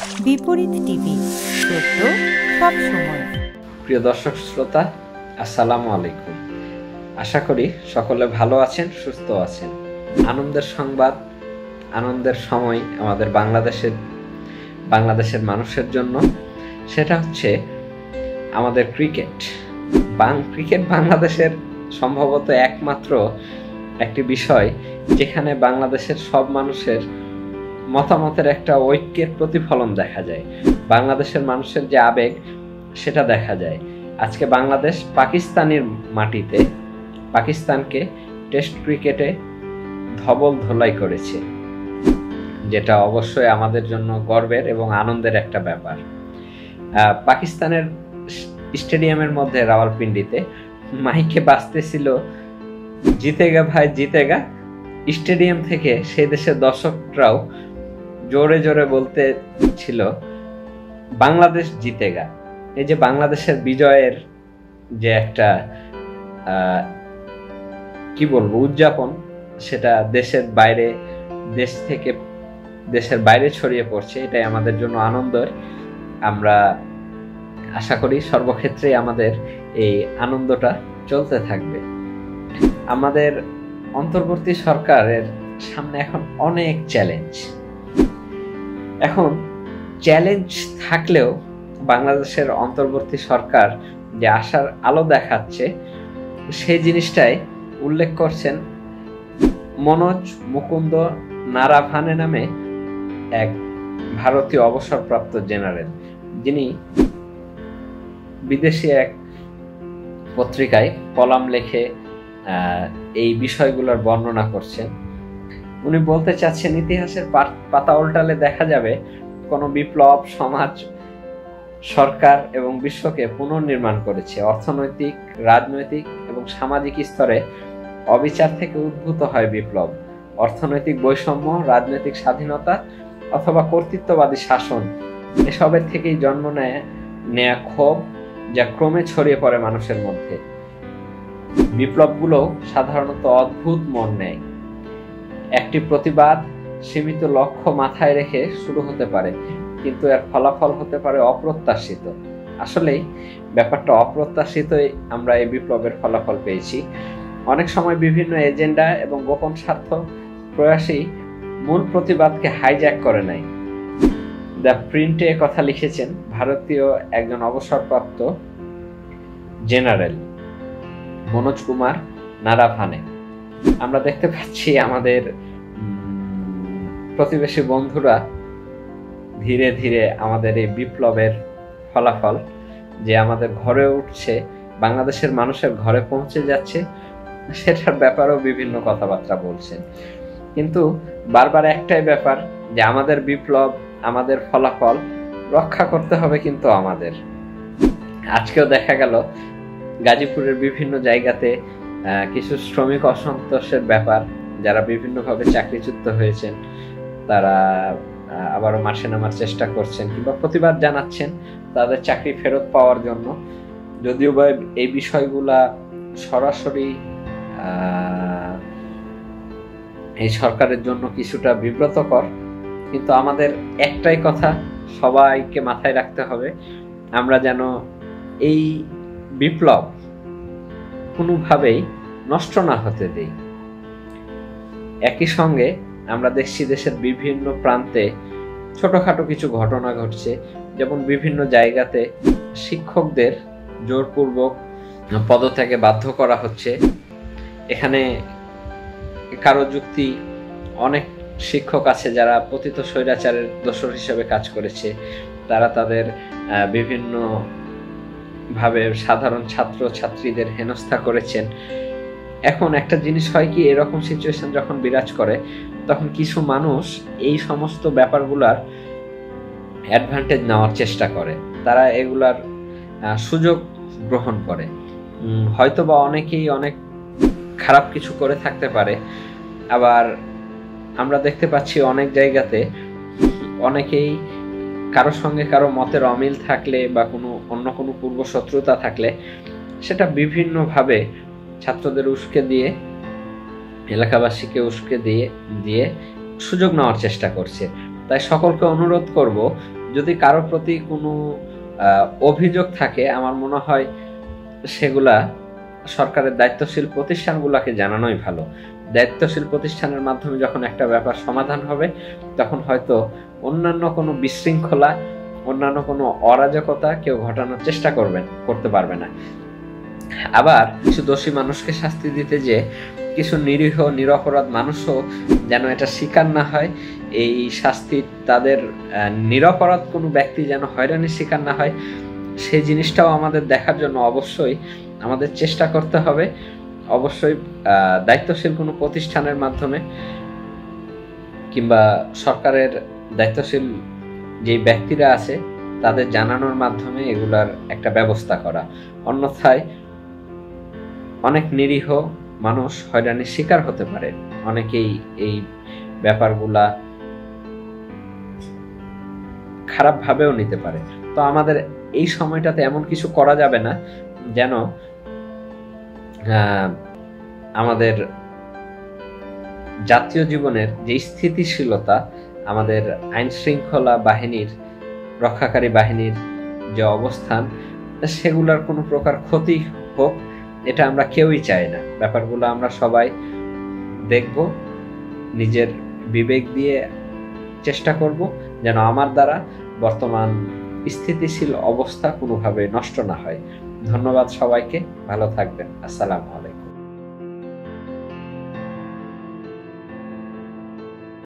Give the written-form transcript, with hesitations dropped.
বিপরীত টিভি, সত্য সব সময়। প্রিয় দর্শক শ্রোতা, আসসালামু আলাইকুম। আশা করি সকলে ভালো আছেন, সুস্থ আছেন। আনন্দের সংবাদ, আনন্দের সময় আমাদের বাংলাদেশের মানুষের জন্য, সেটা হচ্ছে আমাদের ক্রিকেট বাংলাদেশের সম্ভবত একমাত্র একটি বিষয় যেখানে বাংলাদেশের সব মানুষের মতামতের একটা ঐক্যের প্রতিফলন দেখা যায়। বাংলাদেশের মানুষের যে আবেগ, সেটা দেখা যায়। আজকে বাংলাদেশ পাকিস্তানের মাটিতে পাকিস্তানকে টেস্ট ক্রিকেটে ধবল ধোলাই করেছে, যেটা অবশ্যই আমাদের জন্য গর্বের এবং আনন্দের একটা ব্যাপার। পাকিস্তানের স্টেডিয়ামের মধ্যে রাওয়ালপিন্ডিতে মাইকে বাজতেছিল জিতেগা ভাই জিতেগা। স্টেডিয়াম থেকে সেই দেশের দর্শকরাও জোরে জোরে বলতে ছিল বাংলাদেশ জিতেগা। এই যে বাংলাদেশের বিজয়ের যে একটা কি বলবো উদযাপন, সেটা দেশের বাইরে ছড়িয়ে পড়ছে। এটাই আমাদের জন্য আনন্দের। আমরা আশা করি সর্বক্ষেত্রে আমাদের এই আনন্দটা চলতে থাকবে। আমাদের অন্তর্বর্তী সরকারের সামনে এখন অনেক চ্যালেঞ্জ থাকলেও বাংলাদেশের অন্তর্বর্তী সরকার যে আশার আলো দেখাচ্ছে, সেই জিনিসটাই উল্লেখ করছেন মনোজ মুকুন্দ নারাভানে নামে এক ভারতীয় অবসরপ্রাপ্ত জেনারেল, যিনি বিদেশি এক পত্রিকায় কলাম লেখে এই বিষয়গুলোর বর্ণনা করছেন। উনি বলতে চাচ্ছেন, ইতিহাসের পাতা উল্টালে দেখা যাবে কোনো বিপ্লব সমাজ, সরকার এবং বিশ্বকে পুনর্নির্মাণ করেছে। অর্থনৈতিক, রাজনৈতিক এবং সামাজিক স্তরে অবিচার থেকে উদ্ভূত হয় বিপ্লব। অর্থনৈতিক বৈষম্য, রাজনৈতিক স্বাধীনতা অথবা কর্তৃত্ববাদী শাসন, এসবের থেকেই জন্ম নেয়া ক্ষোভ, যা ক্রমে ছড়িয়ে পড়ে মানুষের মধ্যে। বিপ্লবগুলো সাধারণত অদ্ভুত মন নেয়। একটি প্রতিবাদ সীমিত লক্ষ্য মাথায় রেখে শুরু হতে পারে, কিন্তু এর ফলাফল হতে পারে অপ্রত্যাশিত। আসলেই ব্যাপারটা অপ্রত্যাশিতই আমরা এই বিপ্লবের ফলাফল পেয়েছি। অনেক সময় বিভিন্ন এজেন্ডা এবং গোপন স্বার্থ প্রয়াসী মূল প্রতিবাদকে হাইজ্যাক করে নেয়। দ্য প্রিন্টে কথা লিখেছেন ভারতীয় একজন অবসরপ্রাপ্ত জেনারেল মনোজ কুমার নারাভানে। আমরা দেখতে পাচ্ছি আমাদের প্রতিবেশী বন্ধুরা ধীরে ধীরে আমাদের এই বিপ্লবের ফলাফল যে আমাদের ঘরে উঠছে, বাংলাদেশের মানুষের ঘরে পৌঁছে যাচ্ছে, সেটার ব্যাপারেও বিভিন্ন কথাবার্তা বলছেন। কিন্তু বারবার একটাই ব্যাপার, যে আমাদের বিপ্লব, আমাদের ফলাফল রক্ষা করতে হবে কিন্তু আমাদের। আজকেও দেখা গেল গাজীপুরের বিভিন্ন জায়গাতে কিছু শ্রমিক অসন্তোষের ব্যাপার, যারা বিভিন্নভাবে চাকরিচ্যুত হয়েছেন, তারা আবারও মাঠে নামার চেষ্টা করছেন কিংবা প্রতিবাদ জানাচ্ছেন তাদের চাকরি ফেরত পাওয়ার জন্য। যদিও বা এই বিষয়গুলা সরাসরি এই সরকারের জন্য কিছুটা বিব্রতকর, কিন্তু আমাদের একটাই কথা সবাইকে মাথায় রাখতে হবে, আমরা যেন এই বিপ্লব কোনোভাবেই নষ্ট না হতে দেই। একই সঙ্গে আমরা দেখছি দেশের বিভিন্ন প্রান্তে ছোটখাটো কিছু ঘটনা ঘটছে, যেমন বিভিন্ন জায়গাতে শিক্ষকদের জোরপূর্বক পদত্যাগে বাধ্য করা হচ্ছে। এখানে কারো যুক্তি, অনেক শিক্ষক আছে যারা পতিত স্বৈরাচারের দোসর হিসেবে কাজ করেছে, তারা তাদের বিভিন্ন ভাবে সাধারণ ছাত্র ছাত্রীদের হেনস্থা করেছেন। এখন একটা জিনিস হয় কি, এরকম সিচুয়েশন যখন বিরাজ করে, তখন কিছু মানুষ এই সমস্ত ব্যাপারগুলার অ্যাডভান্টেজ নেওয়ার চেষ্টা করে, তারা এগুলার সুযোগ গ্রহণ করে। হয়তোবা অনেকেই অনেক খারাপ কিছু করে থাকতে পারে, আবার আমরা দেখতে পাচ্ছি অনেক জায়গাতে অনেকেই কারোর সঙ্গে কারো মতের অমিল থাকলে বা অন্য কোনো পূর্ব শত্রুতা থাকলে, সেটা বিভিন্নভাবে ছাত্রদের উস্কে দিয়ে, এলাকাবাসীকে উস্কে দিয়ে সুযোগ নেওয়ার চেষ্টা করছে। তাই সকলকে অনুরোধ করব যদি কারো প্রতি কোনো অভিযোগ থাকে, আমার মনে হয় সেগুলা সরকারের দায়িত্বশীল প্রতিষ্ঠানগুলোকে জানানোই ভালো। দায়িত্বশীল প্রতিষ্ঠানের মাধ্যমে যখন একটা ব্যাপার সমাধান হবে, তখন হয়তো অন্যান্য কোনো বিশৃঙ্খলা, অন্যান্য কোনো অরাজকতা কেউ ঘটানোর চেষ্টা করতে পারবে না। আবার কিছু দোষী মানুষকে শাস্তি দিতে যে কিছু নিরীহ নিরপরাধ মানুষও যেন এটা শিকার না হয়, এই শাস্তি তাদের নিরপরাধ কোনো ব্যক্তি যেন হয়রানির শিকার না হয়, সেই জিনিসটাও আমাদের দেখার জন্য অবশ্যই আমাদের চেষ্টা করতে হবে। অবশ্যই দায়িত্বশীল কোনো প্রতিষ্ঠানের মাধ্যমে কিংবা সরকারের দায়িত্বশীল যে ব্যক্তিরা আছে তাদের জানানোর মাধ্যমে এগুলার একটা ব্যবস্থা করা। অন্যথায় অনেক নিরীহ মানুষ হয়রানির শিকার হতে পারে, অনেকেই এই ব্যাপারগুলা খারাপ ভাবেও নিতে পারে। তো আমাদের এই সময়টাতে এমন কিছু করা যাবে না যেন আমাদের জাতীয় জীবনের যে স্থিতিশীলতা, আমাদের আইন শৃঙ্খলা বাহিনীর, রক্ষাকারী বাহিনীর যে অবস্থান, সেগুলার কোনো প্রকার ক্ষতি হোক, এটা আমরা কেউই চাই না। ব্যাপারগুলো আমরা সবাই দেখব, নিজের বিবেক দিয়ে চেষ্টা করব যেন আমার দ্বারা বর্তমান স্থিতিশীল অবস্থা কোনোভাবে নষ্ট না হয়। ধন্যবাদ সবাইকে, ভালো থাকবেন। আসসালামু আলাইকুম।